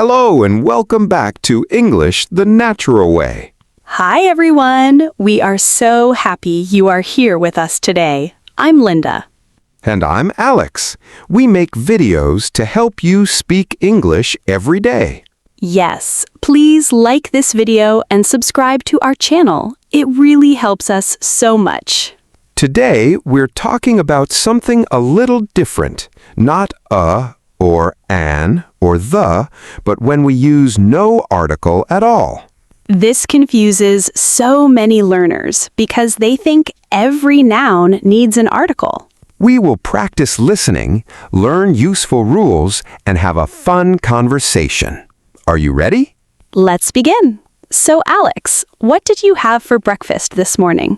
Hello and welcome back to English the Natural Way. Hi, everyone. We are so happy you are here with us today. I'm Linda. And I'm Alex. We make videos to help you speak English every day. Yes, please like this video and subscribe to our channel. It really helps us so much. Today, we're talking about something a little different. Not a or an or the, but when we use no article at all. This confuses so many learners because they think every noun needs an article. We will practice listening, learn useful rules, and have a fun conversation. Are you ready? Let's begin. So, Alex, what did you have for breakfast this morning?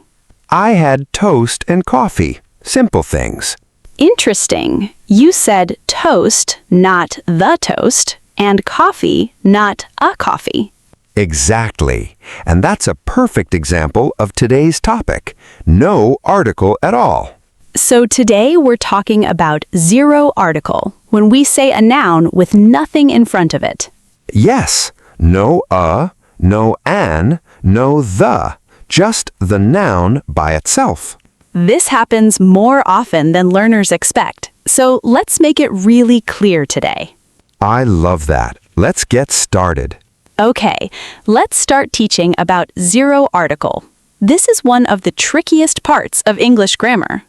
I had toast and coffee. Simple things. Interesting. You said toast, not the toast, and coffee, not a coffee. Exactly. And that's a perfect example of today's topic. No article at all. So today we're talking about zero article, when we say a noun with nothing in front of it. Yes. No a, no an, no the. Just the noun by itself. This happens more often than learners expect, so let's make it really clear today. I love that. Let's get started. Okay, let's start teaching about zero article. This is one of the trickiest parts of English grammar.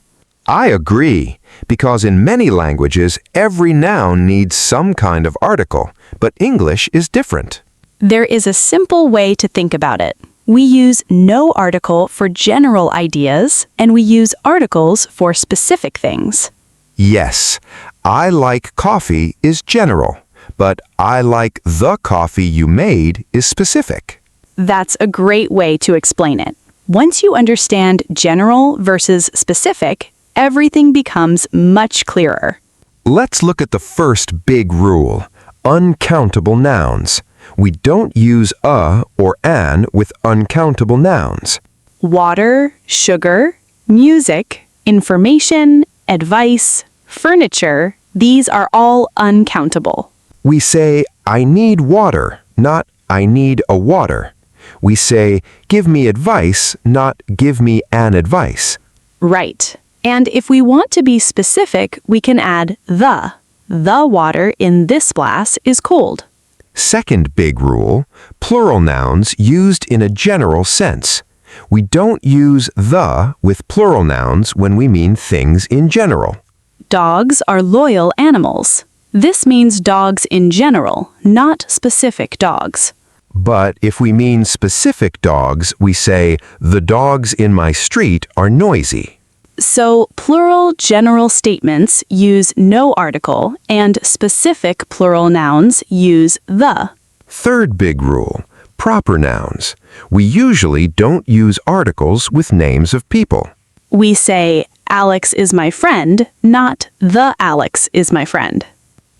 I agree, because in many languages, every noun needs some kind of article, but English is different. There is a simple way to think about it. We use no article for general ideas, and we use articles for specific things. Yes, I like coffee is general, but I like the coffee you made is specific. That's a great way to explain it. Once you understand general versus specific, everything becomes much clearer. Let's look at the first big rule, uncountable nouns. We don't use a or an with uncountable nouns. Water, sugar, music, information, advice, furniture, these are all uncountable. We say, I need water, not I need a water. We say, give me advice, not give me an advice. Right. And if we want to be specific, we can add the. The water in this glass is cold. Second big rule, plural nouns used in a general sense. We don't use the with plural nouns when we mean things in general. Dogs are loyal animals. This means dogs in general, not specific dogs. But if we mean specific dogs, we say, the dogs in my street are noisy. So, plural general statements use no article, and specific plural nouns use the. Third big rule, proper nouns. We usually don't use articles with names of people. We say, Alex is my friend, not the Alex is my friend.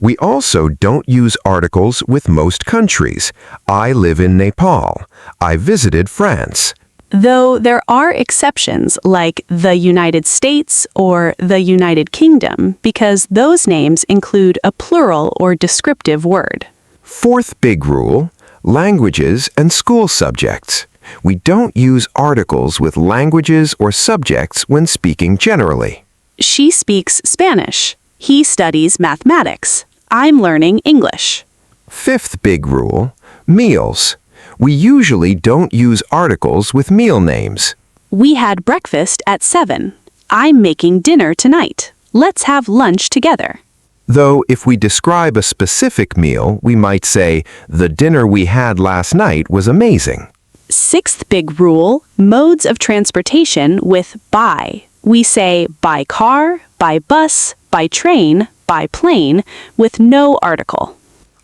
We also don't use articles with most countries. I live in Nepal. I visited France. Though there are exceptions like the United States or the United Kingdom, because those names include a plural or descriptive word. Fourth big rule, languages and school subjects. We don't use articles with languages or subjects when speaking generally. She speaks Spanish. He studies mathematics. I'm learning English. Fifth big rule, meals. We usually don't use articles with meal names. We had breakfast at 7. I'm making dinner tonight. Let's have lunch together. Though if we describe a specific meal, we might say, the dinner we had last night was amazing. Sixth big rule, modes of transportation with by. We say by car, by bus, by train, by plane, with no article.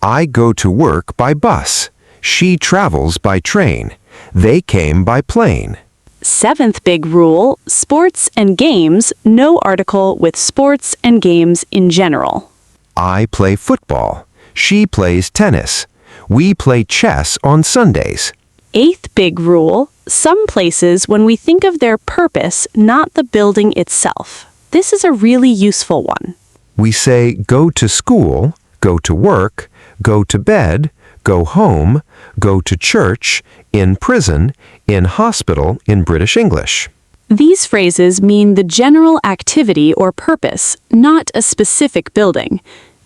I go to work by bus. She travels by train. They came by plane. Seventh big rule, sports and games, no article with sports and games in general. I play football. She plays tennis. We play chess on Sundays. Eighth big rule, some places when we think of their purpose, not the building itself. This is a really useful one. We say go to school, go to work, go to bed, go home, go to church, in prison, in hospital in British English. These phrases mean the general activity or purpose, not a specific building.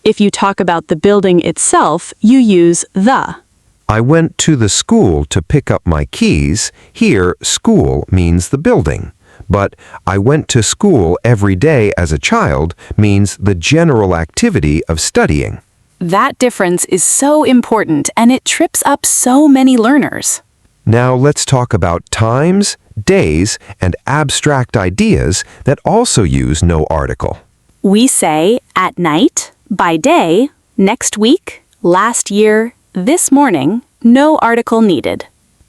If you talk about the building itself, you use the. I went to the school to pick up my keys. Here, school means the building. But I went to school every day as a child means the general activity of studying. That difference is so important and it trips up so many learners. Now let's talk about times, days, and abstract ideas that also use no article. We say at night, by day, next week, last year, this morning, no article needed.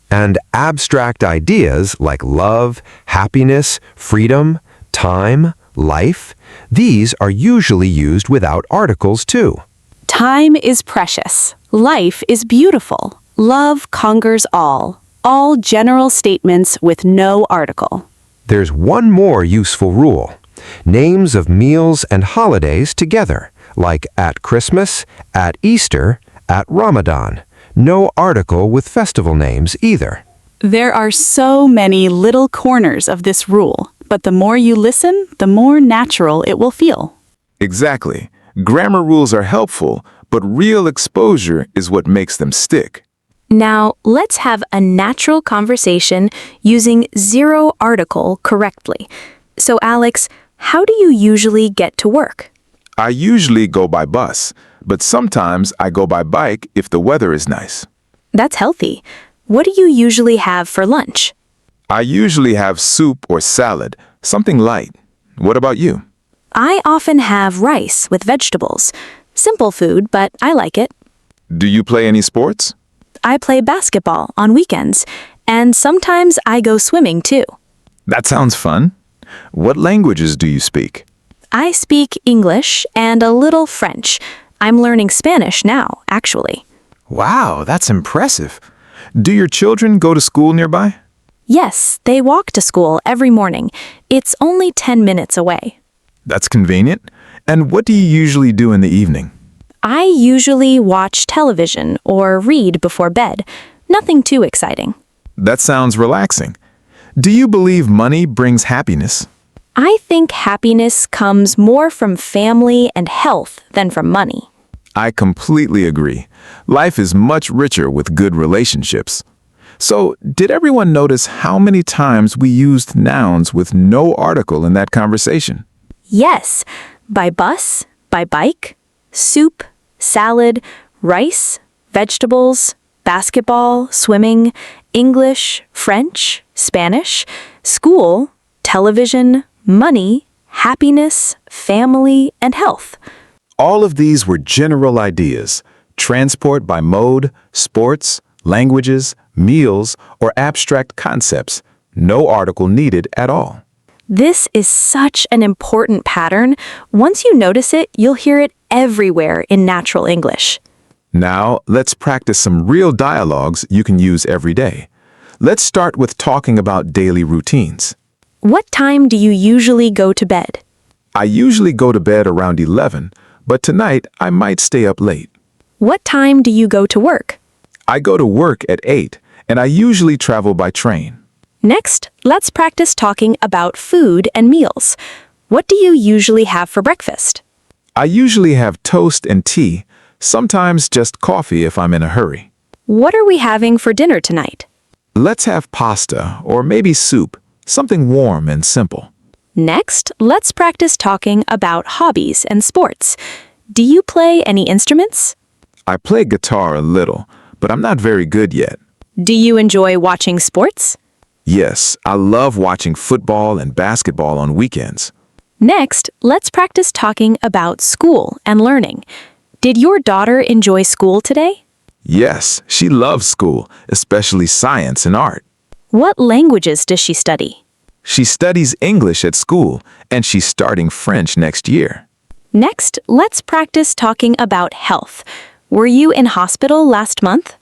And abstract ideas like love, happiness, freedom, time, life, these are usually used without articles too. Time is precious. Life is beautiful. Love conquers all. All general statements with no article. There's one more useful rule. Names of meals and holidays together, like at Christmas, at Easter, at Ramadan. No article with festival names either. There are so many little corners of this rule, but the more you listen, the more natural it will feel. Exactly. Grammar rules are helpful, but real exposure is what makes them stick. Now, let's have a natural conversation using zero article correctly. So, Alex, how do you usually get to work? I usually go by bus, but sometimes I go by bike if the weather is nice. That's healthy. What do you usually have for lunch? I usually have soup or salad, something light. What about you? I often have rice with vegetables. Simple food, but I like it. Do you play any sports? I play basketball on weekends, and sometimes I go swimming too. That sounds fun. What languages do you speak? I speak English and a little French. I'm learning Spanish now, actually. Wow, that's impressive. Do your children go to school nearby? Yes, they walk to school every morning. It's only 10 minutes away. That's convenient. And what do you usually do in the evening? I usually watch television or read before bed. Nothing too exciting. That sounds relaxing. Do you believe money brings happiness? I think happiness comes more from family and health than from money. I completely agree. Life is much richer with good relationships. So, did everyone notice how many times we used nouns with no article in that conversation? Yes, by bus, by bike, soup, salad, rice, vegetables, basketball, swimming, English, French, Spanish, school, television, money, happiness, family, and health. All of these were general ideas. Transport by mode, sports, languages, meals, or abstract concepts. No article needed at all. This is such an important pattern. Once you notice it, you'll hear it everywhere in natural English. Now, let's practice some real dialogues you can use every day. Let's start with talking about daily routines. What time do you usually go to bed? I usually go to bed around 11, but tonight I might stay up late. What time do you go to work? I go to work at 8, and I usually travel by train. Next, let's practice talking about food and meals. What do you usually have for breakfast? I usually have toast and tea, sometimes just coffee if I'm in a hurry. What are we having for dinner tonight? Let's have pasta or maybe soup, something warm and simple. Next, let's practice talking about hobbies and sports. Do you play any instruments? I play guitar a little, but I'm not very good yet. Do you enjoy watching sports? Yes, I love watching football and basketball on weekends. Next, let's practice talking about school and learning. Did your daughter enjoy school today? Yes, she loves school, especially science and art. What languages does she study? She studies English at school, and she's starting French next year. Next, let's practice talking about health. Were you in hospital last month?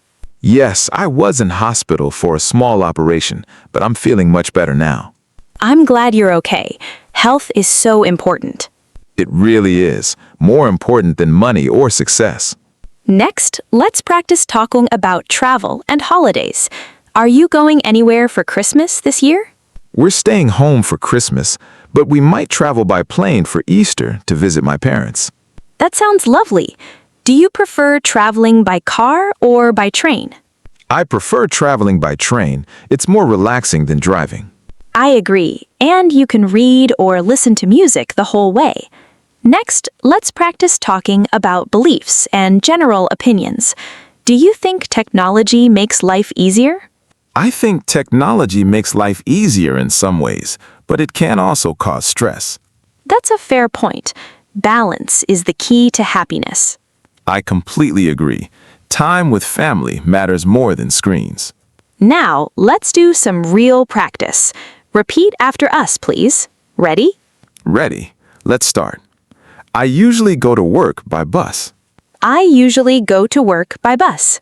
Yes, I was in hospital for a small operation, but I'm feeling much better now. I'm glad you're okay. Health is so important. It really is, more important than money or success. Next, let's practice talking about travel and holidays. Are you going anywhere for Christmas this year? We're staying home for Christmas, but we might travel by plane for Easter to visit my parents. That sounds lovely. Do you prefer traveling by car or by train? I prefer traveling by train. It's more relaxing than driving. I agree, and you can read or listen to music the whole way. Next, let's practice talking about beliefs and general opinions. Do you think technology makes life easier? I think technology makes life easier in some ways, but it can also cause stress. That's a fair point. Balance is the key to happiness. I completely agree. Time with family matters more than screens. Now, let's do some real practice. Repeat after us, please. Ready? Ready? Let's start. I usually go to work by bus. I usually go to work by bus.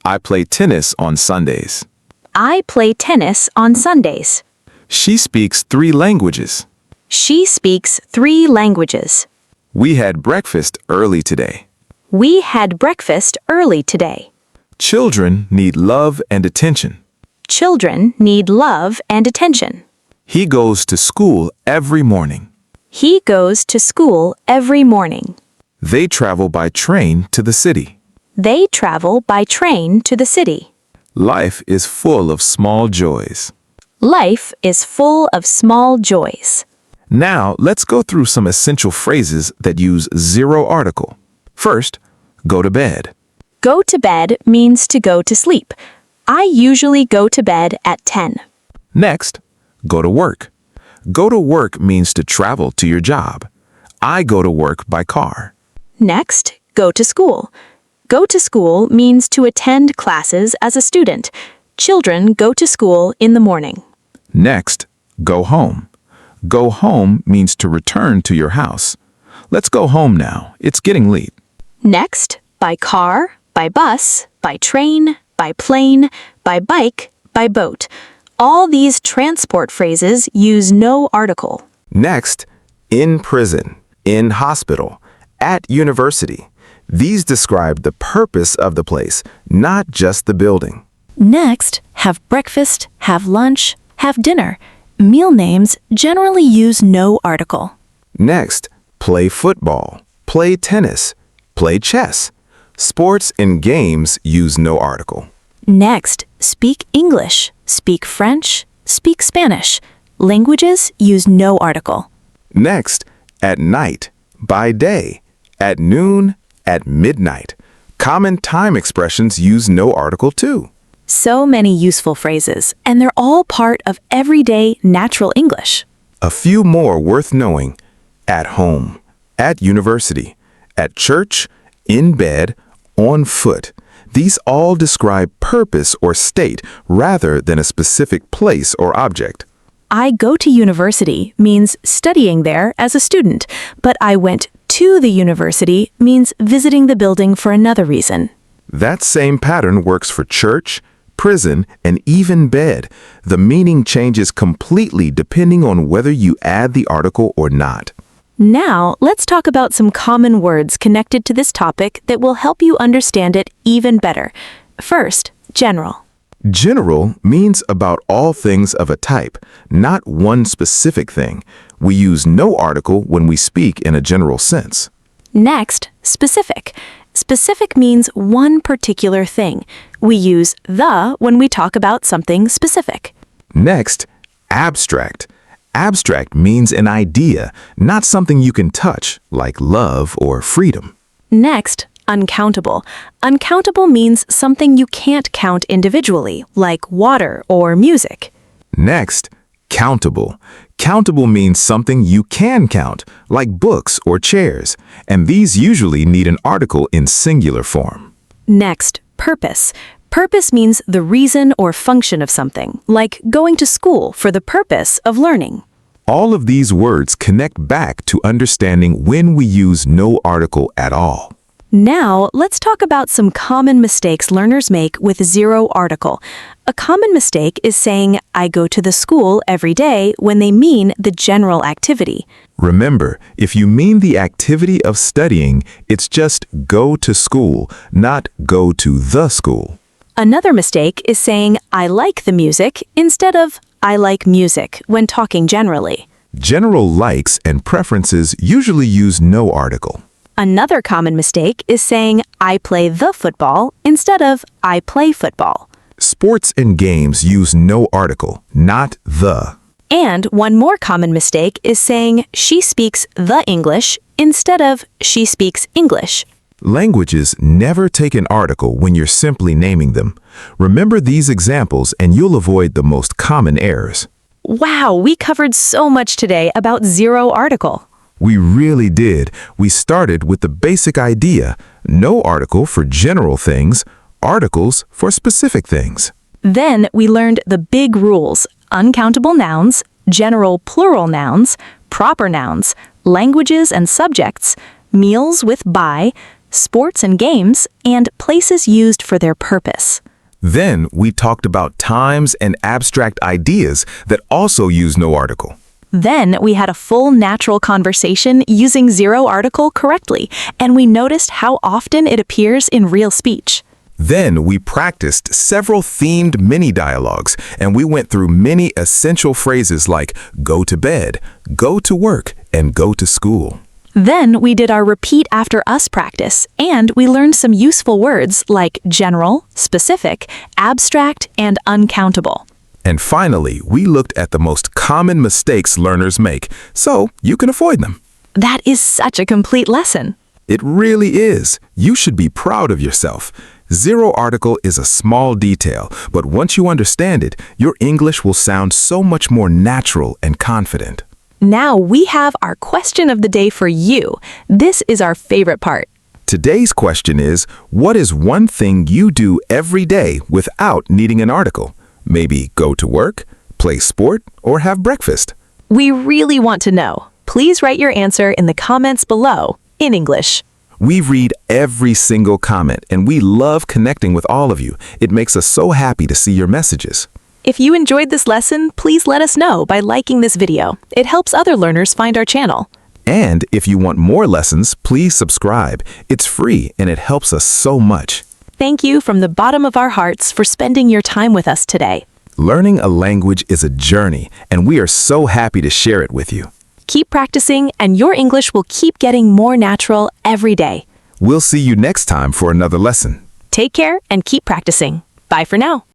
I play tennis on Sundays. I play tennis on Sundays. She speaks 3 languages. She speaks 3 languages. We had breakfast early today. We had breakfast early today. Children need love and attention. Children need love and attention. He goes to school every morning. He goes to school every morning. They travel by train to the city. They travel by train to the city. Life is full of small joys. Life is full of small joys. Now, let's go through some essential phrases that use zero article. First, go to bed. Go to bed means to go to sleep. I usually go to bed at 10. Next, go to work. Go to work means to travel to your job. I go to work by car. Next, go to school. Go to school means to attend classes as a student. Children go to school in the morning. Next, go home. Go home means to return to your house. Let's go home now. It's getting late. Next, by car, by bus, by train, by plane, by bike, by boat. All these transport phrases use no article. Next, in prison, in hospital, at university. These describe the purpose of the place, not just the building. Next, have breakfast, have lunch, have dinner. Meal names generally use no article. Next, play football, play tennis, play chess. Sports and games use no article. Next, speak English, speak French, speak Spanish. Languages use no article. Next, at night, by day, at noon, at midnight. Common time expressions use no article too. So many useful phrases, and they're all part of everyday natural English. A few more worth knowing. At home, at university, at church, in bed, on foot. These all describe purpose or state rather than a specific place or object. I go to university means studying there as a student, but I went to the university means visiting the building for another reason. That same pattern works for church, prison, and even bed. The meaning changes completely depending on whether you add the article or not. Now, let's talk about some common words connected to this topic that will help you understand it even better. First, general. General means about all things of a type, not one specific thing. We use no article when we speak in a general sense. Next, specific. Specific means one particular thing. We use the when we talk about something specific. Next, abstract. Abstract means an idea, not something you can touch, like love or freedom. Next, uncountable. Uncountable means something you can't count individually, like water or music. Next, countable. Countable means something you can count, like books or chairs, and these usually need an article in singular form. Next, purpose. Purpose means the reason or function of something, like going to school for the purpose of learning. All of these words connect back to understanding when we use no article at all. Now, let's talk about some common mistakes learners make with zero article. A common mistake is saying, I go to the school every day when they mean the general activity. Remember, if you mean the activity of studying, it's just go to school, not go to the school. Another mistake is saying, I like the music instead of I like music when talking generally. General likes and preferences usually use no article. Another common mistake is saying, I play the football instead of I play football. Sports and games use no article, not the. And one more common mistake is saying, she speaks the English instead of she speaks English. Languages never take an article when you're simply naming them. Remember these examples and you'll avoid the most common errors. Wow, we covered so much today about zero article. We really did. We started with the basic idea, no article for general things, articles for specific things. Then we learned the big rules, uncountable nouns, general plural nouns, proper nouns, languages and subjects, meals with by, sports and games, and places used for their purpose. Then we talked about times and abstract ideas that also use no article. Then we had a full natural conversation using zero article correctly, and we noticed how often it appears in real speech. Then we practiced several themed mini dialogues, and we went through many essential phrases like go to bed, go to work, and go to school. Then we did our repeat after us practice, and we learned some useful words like general, specific, abstract, and uncountable. And finally, we looked at the most common mistakes learners make, so you can avoid them. That is such a complete lesson. It really is. You should be proud of yourself. Zero article is a small detail, but once you understand it, your English will sound so much more natural and confident. Now we have our question of the day for you. This is our favorite part. Today's question is, what is one thing you do every day without needing an article? Maybe go to work, play sport, or have breakfast. We really want to know. Please write your answer in the comments below in English. We read every single comment, and we love connecting with all of you. It makes us so happy to see your messages. If you enjoyed this lesson, please let us know by liking this video. It helps other learners find our channel. And if you want more lessons, please subscribe. It's free, and it helps us so much. Thank you from the bottom of our hearts for spending your time with us today. Learning a language is a journey, and we are so happy to share it with you. Keep practicing, and your English will keep getting more natural every day. We'll see you next time for another lesson. Take care and keep practicing. Bye for now.